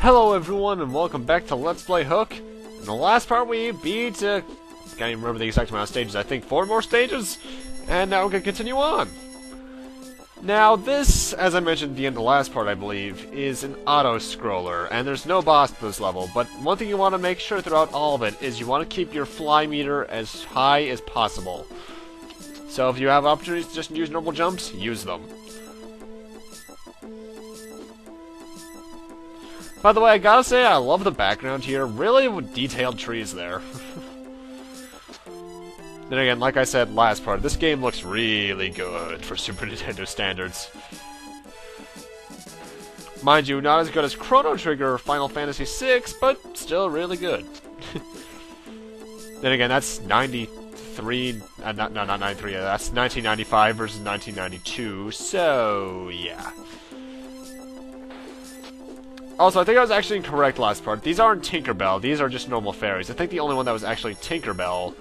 Hello everyone and welcome back to Let's Play Hook. In the last part we beat, can't even remember the exact amount of stages, I think 4 more stages, and now we're going to continue on. Now this, as I mentioned at the end of the last part I believe, is an auto-scroller, and there's no boss to this level, but one thing you want to make sure throughout all of it is you want to keep your fly meter as high as possible. So if you have opportunities to just use normal jumps, use them. By the way, I gotta say, I love the background here. Really detailed trees there. Then again, like I said last part, this game looks really good for Super Nintendo standards. Mind you, not as good as Chrono Trigger or Final Fantasy VI, but still really good. Then again, that's 93... not 93, that's 1995 versus 1992, so yeah. Also, I think I was actually incorrect last part. These aren't Tinkerbell, these are just normal fairies. I think the only one that was actually Tinkerbell,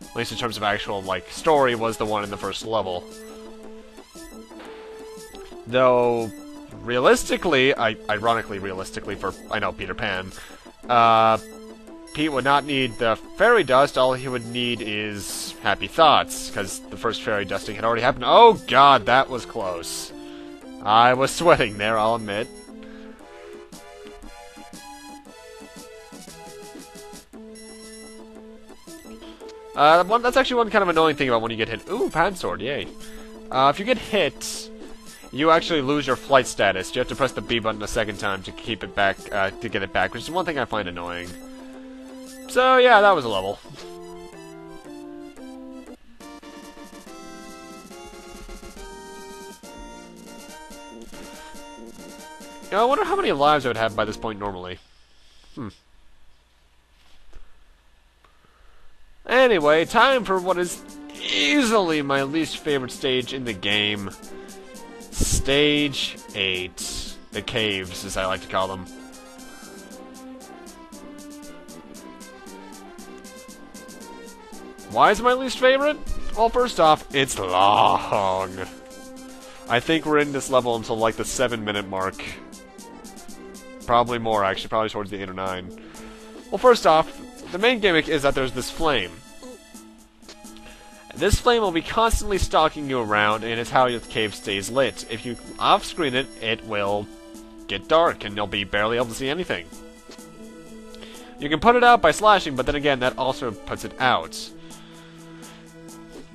at least in terms of actual, like, story, was the one in the first level. Though, realistically, ironically realistically for, I know, Peter Pan, Pete would not need the fairy dust, all he would need is happy thoughts, because the first fairy dusting had already happened. Oh god, that was close. I was sweating there, I'll admit. That's actually one kind of annoying thing about when you get hit. Ooh, pan sword, yay. If you get hit, you actually lose your flight status. You have to press the B button a second time to keep it back, to get it back, which is one thing I find annoying. So, yeah, that was a level. You know, I wonder how many lives I would have by this point normally. Anyway, time for what is easily my least favorite stage in the game. Stage 8. The caves, as I like to call them. Why is it my least favorite? Well, first off, it's long. I think we're in this level until like the 7-minute mark. Probably more, actually, probably towards the 8 or 9. Well, first off, the main gimmick is that there's this flame. This flame will be constantly stalking you around, and it's how your cave stays lit. If you off-screen it, it will get dark, and you'll be barely able to see anything. You can put it out by slashing, but then again, that also puts it out.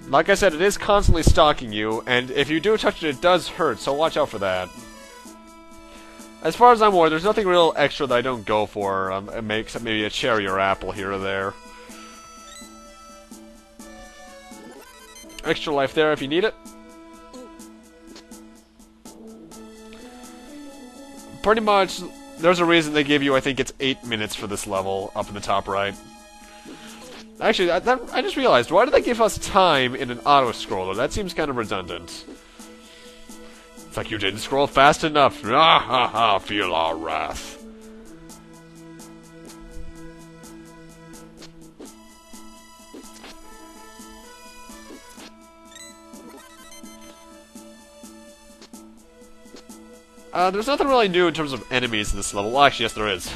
Like I said, it is constantly stalking you, and if you do touch it, it does hurt, so watch out for that. As far as I'm aware, there's nothing real extra that I don't go for, except maybe a cherry or apple here or there. Extra life there if you need it. Pretty much, there's a reason they give you, I think it's 8 minutes for this level, up in the top right. Actually, I just realized, why did they give us time in an auto-scroller? That seems kind of redundant. It's like you didn't scroll fast enough. Ah ha ha, feel our wrath. There's nothing really new in terms of enemies in this level. Well, actually, yes, there is.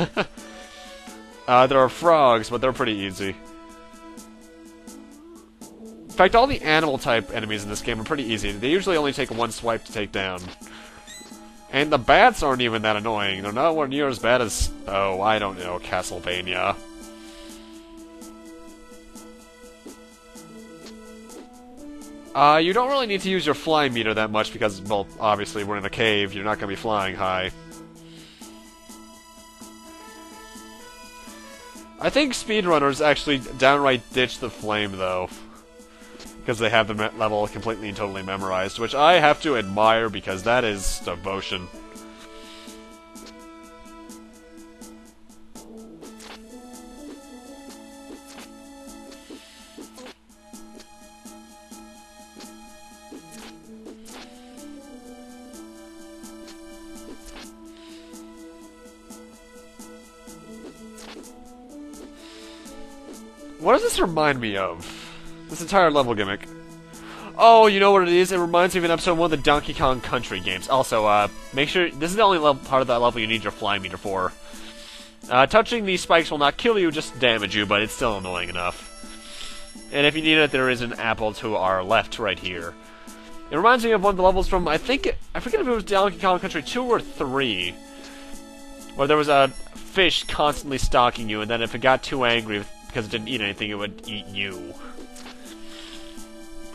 There are frogs, but they're pretty easy. In fact, all the animal-type enemies in this game are pretty easy. They usually only take one swipe to take down. And the bats aren't even that annoying. They're nowhere near as bad as, oh, I don't know, Castlevania. You don't really need to use your fly meter that much because, well, obviously we're in a cave. You're not going to be flying high. I think speedrunners actually downright ditch the flame, though. Because they have the level completely and totally memorized, which I have to admire because that is devotion. What does this remind me of? This entire level gimmick. Oh, you know what it is? It reminds me of an episode of one of the Donkey Kong Country games. Also, make sure... This is the only part of that level you need your fly meter for. Touching these spikes will not kill you, just damage you, but it's still annoying enough. And if you need it, there is an apple to our left right here. It reminds me of one of the levels from, I forget if it was Donkey Kong Country 2 or 3, where there was a fish constantly stalking you, and then if it got too angry because it didn't eat anything, it would eat you.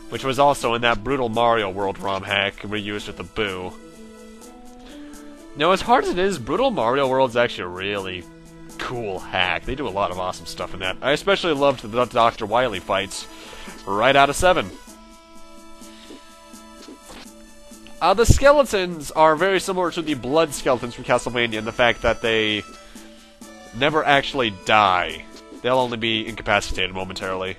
Which was also in that brutal Mario World ROM hack we used with the Boo. Now, as hard as it is, brutal Mario World is actually a really cool hack. They do a lot of awesome stuff in that. I especially loved the Dr. Wily fights. Right out of 7. The skeletons are very similar to the blood skeletons from Castlevania in the fact that they never actually die. They'll only be incapacitated momentarily.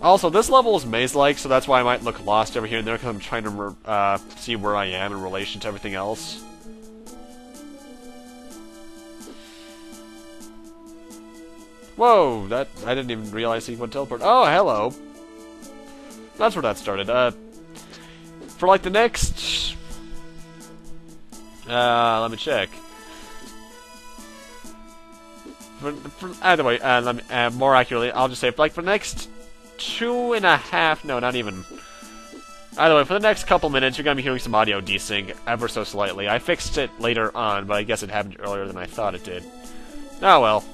Also, this level is maze-like, so that's why I might look lost over here and there, because I'm trying to see where I am in relation to everything else. Whoa, I didn't even realize he would teleport. Oh, hello. That's where that started. For like the next... let me check. Either way, more accurately, I'll just say, for the next 2.5... No, not even. Either way, for the next couple minutes, you're going to be hearing some audio desync ever so slightly. I fixed it later on, but I guess it happened earlier than I thought it did. Oh well.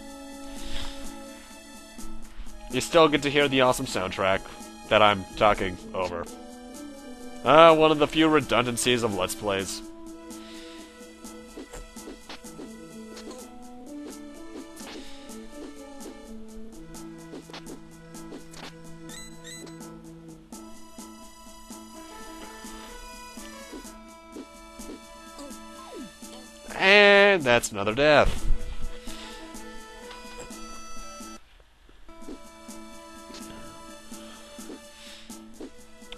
You still get to hear the awesome soundtrack that I'm talking over. One of the few redundancies of Let's Plays. And that's another death.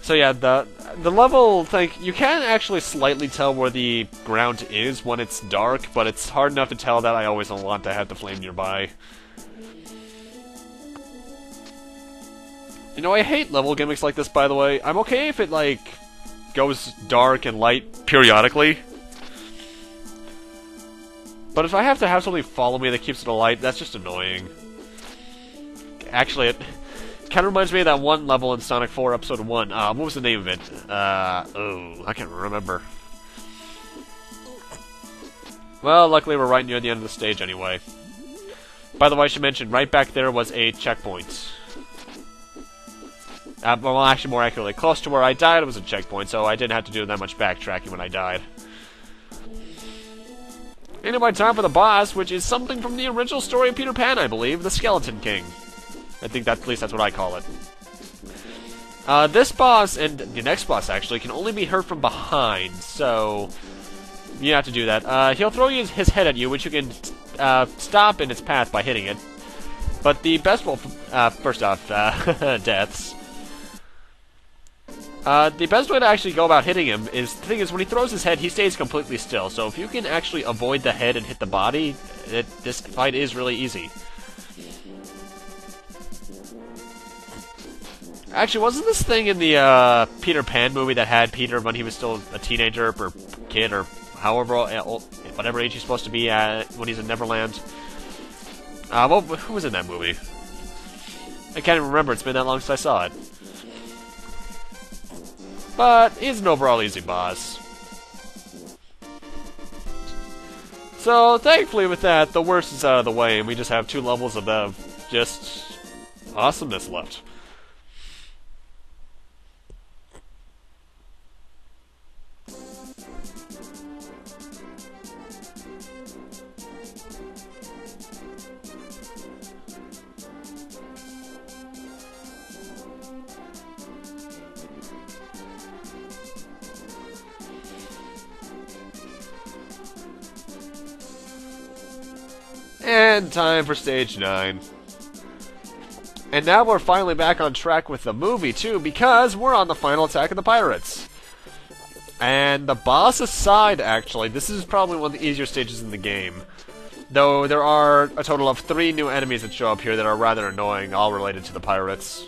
So yeah, the level, you can actually slightly tell where the ground is when it's dark, but it's hard enough to tell that I always want to have the flame nearby. You know, I hate level gimmicks like this, by the way. I'm okay if it, goes dark and light periodically. But if I have to have something follow me that keeps it alight, that's just annoying. Actually, it kind of reminds me of that one level in Sonic 4 Episode 1. What was the name of it? I can't remember. Well, luckily we're right near the end of the stage anyway. By the way, I should mention, right back there was a checkpoint. Well, actually, more accurately, close to where I died was a checkpoint, so I didn't have to do that much backtracking when I died. Anyway, time for the boss, which is something from the original story of Peter Pan, I believe, the Skeleton King. I think at least that's what I call it. This boss, and the next boss actually, can only be hurt from behind, so you have to do that. He'll throw his head at you, which you can stop in its path by hitting it. But the best, well, first off, deaths. The best way to actually go about hitting him is, the thing is, when he throws his head, he stays completely still. So if you can actually avoid the head and hit the body, this fight is really easy. Actually, wasn't this thing in the Peter Pan movie that had Peter when he was still a teenager or kid or however old, whatever age he's supposed to be at when he's in Neverland? Who was in that movie? I can't even remember. It's been that long since I saw it. But he's an overall easy boss. So, thankfully with that, the worst is out of the way, and we just have 2 levels of just awesomeness left. And time for stage 9. And now we're finally back on track with the movie, too, because we're on the final attack of the pirates. And the boss aside, actually, this is probably one of the easier stages in the game. Though there are a total of 3 new enemies that show up here that are rather annoying, all related to the pirates.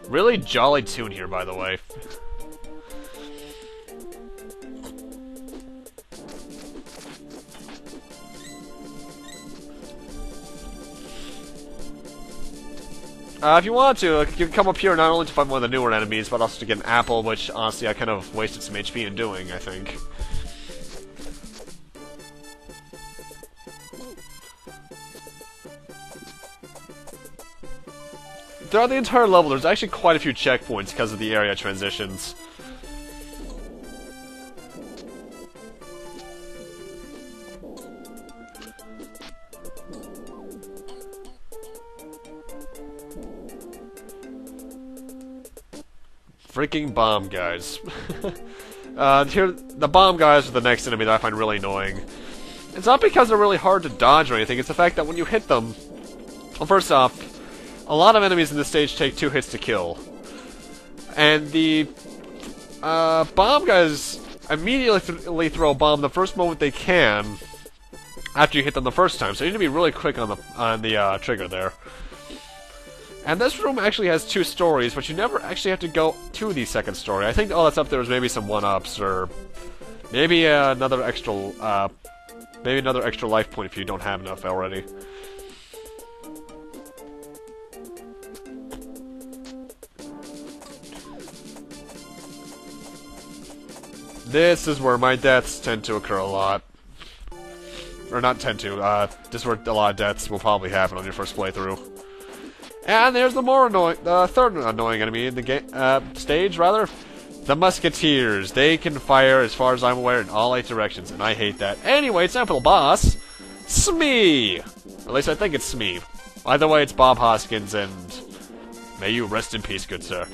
Really jolly tune here, by the way. If you want to, you can come up here not only to fight one of the newer enemies, but also to get an apple, which, honestly, I kind of wasted some HP in doing, I think. Throughout the entire level, there's actually quite a few checkpoints because of the area transitions. Freaking bomb guys. Here, the bomb guys are the next enemy that I find really annoying. It's not because they're really hard to dodge or anything, it's the fact that when you hit them... Well, first off, a lot of enemies in this stage take 2 hits to kill. And the bomb guys immediately throw a bomb the first moment they can after you hit them the first time, so you need to be really quick on the trigger there. And this room actually has 2 stories, but you never actually have to go to the second story. I think all that's up there is maybe some 1-ups, or maybe another extra life point if you don't have enough already. This is where my deaths tend to occur a lot. Or not tend to, this is where a lot of deaths will probably happen on your first playthrough. And there's the third annoying enemy in the stage, rather. The Musketeers. They can fire, as far as I'm aware, in all 8 directions, and I hate that. Anyway, it's time for the boss, Smee! Or at least I think it's Smee. Either way, it's Bob Hoskins, and may you rest in peace, good sir.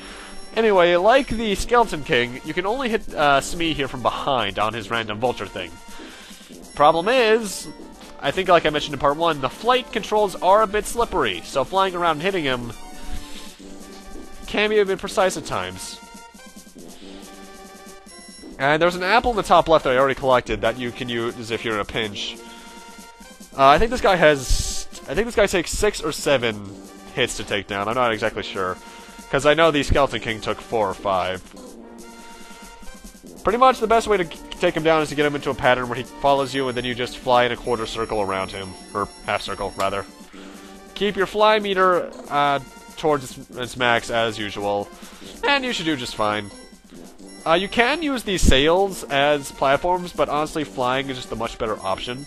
Anyway, like the Skeleton King, you can only hit Smee here from behind on his random vulture thing. Problem is, I think like I mentioned in part 1, the flight controls are a bit slippery, so flying around and hitting him can be a bit precise at times. And there's an apple in the top left that I already collected that you can use if you're in a pinch. I think this guy takes 6 or 7 hits to take down, I'm not exactly sure. Because I know the Skeleton King took 4 or 5. Pretty much the best way to take him down is to get him into a pattern where he follows you and then you just fly in a quarter circle around him. Or half circle, rather. Keep your fly meter towards its max as usual. And you should do just fine. You can use these sails as platforms, but honestly flying is just a much better option.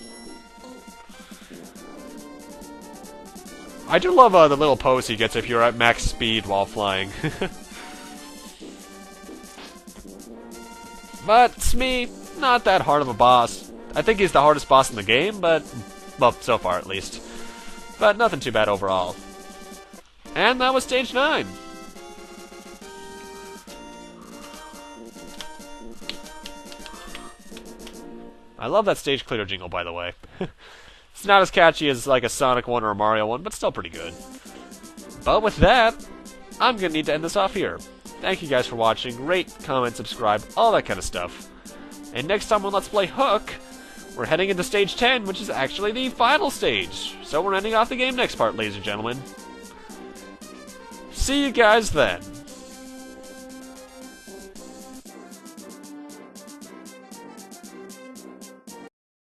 I do love the little pose he gets if you're at max speed while flying. But Smee, not that hard of a boss. I think he's the hardest boss in the game, but... well, so far at least. But nothing too bad overall. And that was stage 9. I love that stage clear jingle, by the way. It's not as catchy as like a Sonic one or a Mario one, but still pretty good. But with that, I'm gonna need to end this off here. Thank you guys for watching. Rate, comment, subscribe, all that kind of stuff. And next time on Let's Play Hook, we're heading into stage 10, which is actually the final stage. So we're ending off the game next part, ladies and gentlemen. See you guys then.